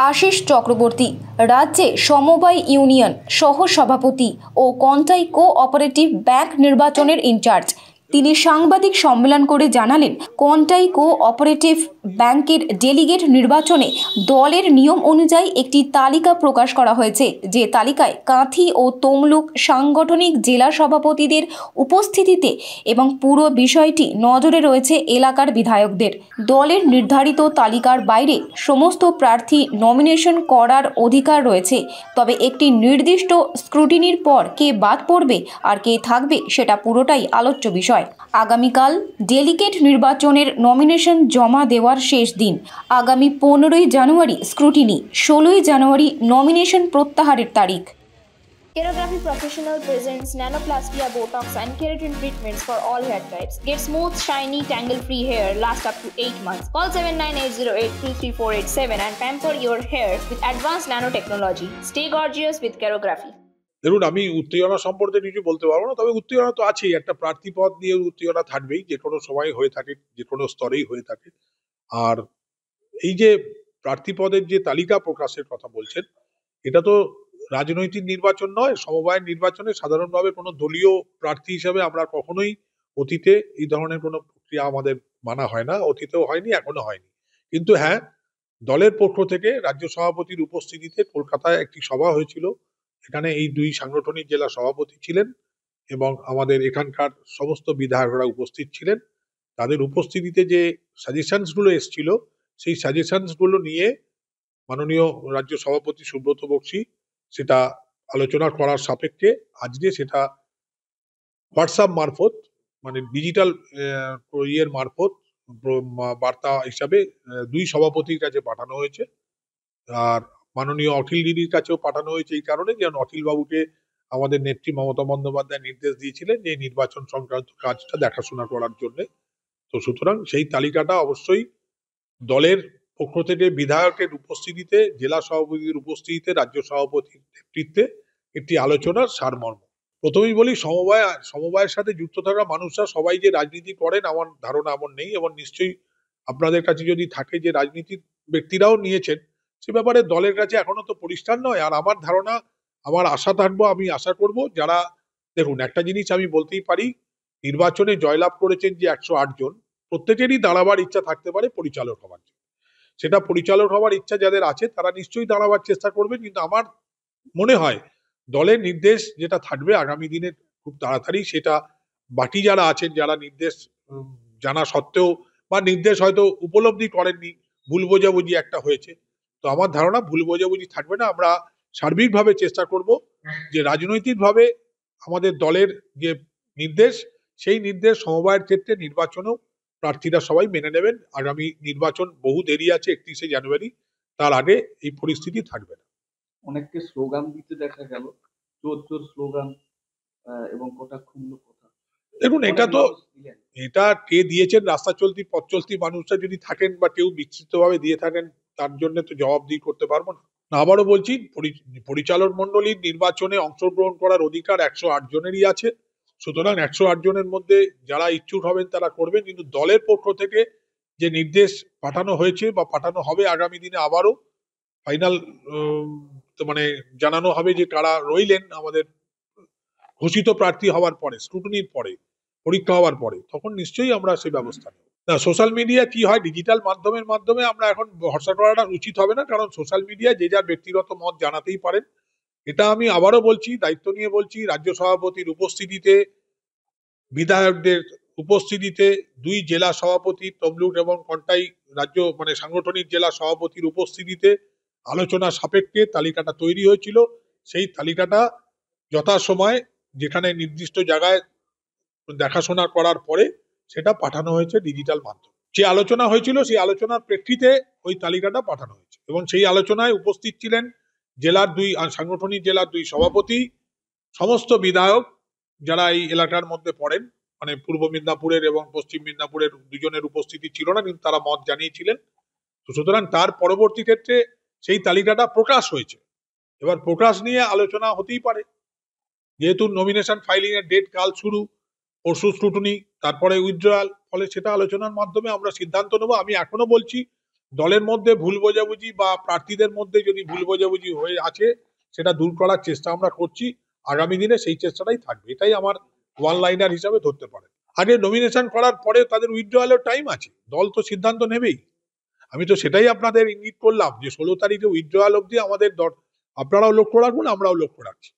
আশিস চক্রবর্তী রাজ্যে সমবায় ইউনিয়ন সহ সভাপতি ও কন্টাই কোঅপারেটিভ ব্যাংক নির্বাচনের ইনচার্জ। তিনি সাংবাদিক সম্মেলন করে জানালেন, কন্টাই কোঅপারেটিভ ব্যাংকের ডেলিগেট নির্বাচনে দলের নিয়ম অনুযায়ী একটি তালিকা প্রকাশ করা হয়েছে, যে তালিকায় কাঁথি ও তমলুক সাংগঠনিক জেলা সভাপতিদের উপস্থিতিতে এবং পুরো বিষয়টি নজরে রয়েছে এলাকার বিধায়কদের। দলের নির্ধারিত তালিকার বাইরে সমস্ত প্রার্থী নমিনেশন করার অধিকার রয়েছে, তবে একটি নির্দিষ্ট স্ক্রুটিনির পর কে বাদ পড়বে আর কে থাকবে সেটা পুরোটাই আলোচ্য বিষয়। আগামীকাল ডেলিগেট নির্বাচনের নমিনেশন জমা দেওয়ার শেষ দিন। আগামী 15ই জানুয়ারি স্ক্রুটিনি, 16ই জানুয়ারি নমিনেশন প্রত্যাহারের তারিখ। Kerography Professional presents Nanoplastia, Botox and Keratin treatments for all hair types. Get smooth, shiny, tangle-free hair last up to 8 months. Call 7980823487 and pamper your hair with advanced nanotechnology. Stay gorgeous with Kerography. দেখুন, আমি উত্তেজনা সম্পর্কে কিছু বলতে পারবো না, তবে উত্তেজনা তো আছেই। একটা প্রার্থী পদ নিয়ে উত্তেজনা থাকবেই, যে কোনো সময় হয়ে থাকে, যে কোনো স্তরেই হয়ে থাকে। আর এই যে প্রার্থী পদের যে তালিকা প্রকাশের কথা বলছেন, এটা তো রাজনৈতিক নির্বাচন নয়, সমবায় নির্বাচনে সাধারণভাবে কোনো দলীয় প্রার্থী হিসাবে আমরা কখনোই অতীতে এই ধরনের কোনো প্রক্রিয়া আমাদের মানা হয় না, অতীতেও হয়নি, এখনো হয়নি। কিন্তু হ্যাঁ, দলের পক্ষ থেকে রাজ্য সভাপতির উপস্থিতিতে কলকাতায় একটি সভা হয়েছিল। এখানে এই দুই সাংগঠনিক জেলা সভাপতি ছিলেন এবং আমাদের এখানকার সমস্ত বিধায়করা উপস্থিত ছিলেন। তাদের উপস্থিতিতে যে সাজেশনস গুলো এসেছিল, সেই সাজেশনস গুলো নিয়ে মাননীয় রাজ্য সভাপতি সুব্রত বক্সী সেটা আলোচনা করার সাপেক্ষে আজকে সেটা হোয়াটসঅ্যাপ মারফত, মানে ডিজিটাল ইয়ের মারফত বার্তা হিসাবে দুই সভাপতির কাছে পাঠানো হয়েছে। আর মাননীয় অখিল দিদির কাছেও পাঠানো হয়েছে এই কারণে, যেন অখিল বাবুকে আমাদের নেত্রী মমতা বন্দ্যোপাধ্যায় নির্দেশ দিয়েছিলেন যে নির্বাচন সংক্রান্ত কাজটা দেখাশোনা করার জন্য। তো সুতরাং সেই তালিকাটা অবশ্যই দলের পক্ষ থেকে বিধায়কের উপস্থিতিতে, জেলা সভাপতির উপস্থিতিতে, রাজ্য সভাপতির নেতৃত্বে একটি আলোচনার সারমর্ম। প্রথমেই বলি, সমবায়ের সাথে যুক্ত থাকা মানুষরা সবাই যে রাজনীতি করেন আমার ধারণা এমন নেই, এবং নিশ্চয়ই আপনাদের কাছে যদি থাকে যে রাজনীতির ব্যক্তিরাও নিয়েছেন, সে ব্যাপারে দলের কাছে এখনো তো পরিষ্কার নয়। আর আমার ধারণা, আমার আশা থাকবো, আমি আশা করব যারা, দেখুন একটা জিনিস আমি বলতেই পারি, নির্বাচনে জয়লাভ করেছেন যে 108 জন, প্রত্যেকেরই দাঁড়াবার ইচ্ছা থাকতে পারে পরিচালক হওয়ার জন্য। সেটা পরিচালক হওয়ার ইচ্ছা যাদের আছে তারা নিশ্চয়ই দাঁড়াবার চেষ্টা করবেন, কিন্তু আমার মনে হয় দলের নির্দেশ যেটা থাকবে আগামী দিনে খুব তাড়াতাড়ি, সেটা বাকি যারা আছেন, যারা নির্দেশ জানা সত্ত্বেও বা নির্দেশ হয়তো উপলব্ধি করেননি, ভুল বোঝাবুঝি একটা হয়েছে, তো আমার ধারণা ভুল বোঝাবুঝি থাকবে না। আমরা সার্বিকভাবে চেষ্টা করব যে রাজনৈতিকভাবে আমাদের দলের যে নির্দেশ, সেই নির্দেশ সমবায়ের ক্ষেত্রে নির্বাচনেও প্রার্থীরা সবাই মেনে নেবেন। আগামী নির্বাচন বহু দেরি আছে, 31শে জানুয়ারি, তার আগে এই পরিস্থিতি থাকবে না। অনেককে স্লোগান দিতে দেখা গেল, জোর জোর স্লোগান এবং কটাক্ষমূলক কথা। দেখুন, এটা কে দিয়েছেন, রাস্তা চলতি পথ চলতি মানুষরা যদি থাকেন বা কেউ বিস্তৃতভাবে দিয়ে থাকেন, তার জন্য তো জবাবদিহি করতে পারবো না। আবারও বলছি, পরিচালক মন্ডলীর নির্বাচনে অংশগ্রহণ করার অধিকার 108 জনেরই আছে। সুতরাং 108 জনের মধ্যে যারা ইচ্ছুক হবেন তারা করবেন, কিন্তু দলের পক্ষ থেকে যে নির্দেশ পাঠানো হয়েছে বা পাঠানো হবে আগামী দিনে আবারও ফাইনাল মানে জানানো হবে যে কারা রইলেন আমাদের ঘোষিত প্রার্থী হওয়ার পরে, স্ক্রুটিনির পরে, পরীক্ষা হওয়ার পরে, তখন নিশ্চয়ই আমরা সেই ব্যবস্থা নেব। না, সোশ্যাল মিডিয়া কি হয়, ডিজিটাল মাধ্যমে আমরা এখন ভরসা করাটা উচিত হবে না, কারণ সোশ্যাল মিডিয়া যে যার ব্যক্তিগত মত জানাতেই পারেন। এটা আমি আবারও বলছি, দায়িত্ব নিয়ে বলছি, রাজ্য সভাপতির উপস্থিতিতে, বিধায়কদের উপস্থিতিতে, দুই জেলা সভাপতি তমলুক এবং কন্টাই রাজ্য মানে সাংগঠনিক জেলা সভাপতির উপস্থিতিতে আলোচনা সাপেক্ষে তালিকাটা তৈরি হয়েছিল। সেই তালিকাটা যথাসময়ে যেখানে নির্দিষ্ট জায়গায় দেখাশোনা করার পরে সেটা পাঠানো হয়েছে ডিজিটাল মাধ্যমে। যে আলোচনা হয়েছিল সেই আলোচনার প্রেক্ষিতে ওই তালিকাটা পাঠানো হয়েছে, এবং সেই আলোচনায় উপস্থিত ছিলেন জেলার সাংগঠনিক জেলার দুই সভাপতি, সমস্ত বিধায়ক যারা এই এলাকার মধ্যে পড়েন, মানে পূর্ব মেদিনীপুরের এবং পশ্চিম মেদিনীপুরের দুজনের উপস্থিতি ছিল না, কিন্তু তারা মত জানিয়েছিলেন। তো সুতরাং তার পরবর্তী ক্ষেত্রে সেই তালিকাটা প্রকাশ হয়েছে। এবার প্রকাশ নিয়ে আলোচনা হতেই পারে, যেহেতু নমিনেশন ফাইলিং এর ডেট কাল শুরু, পরশু স্ক্রুটিনি, তারপরে উইথড্রয়াল, ফলে সেটা আলোচনার মাধ্যমে আমরা সিদ্ধান্ত নেব। আমি এখনো বলছি, দলের মধ্যে ভুল বোঝাবুঝি বা প্রার্থীদের মধ্যে যদি ভুল বোঝাবুঝি হয়ে আছে সেটা দূর করার চেষ্টা আমরা করছি। আগামী দিনে সেই চেষ্টাটাই থাকবে, এটাই আমার ওয়ান লাইনার হিসাবে ধরতে পারে। আগে নমিনেশন করার পরে তাদের উইথড্রয়ালের টাইম আছে, দল তো সিদ্ধান্ত নেবেই। আমি তো সেটাই আপনাদের ইঙ্গিত করলাম যে 16 তারিখে উইথড্রয়াল অবধি আমাদের আপনারাও লক্ষ্য রাখুন, আমরাও লক্ষ্য রাখছি।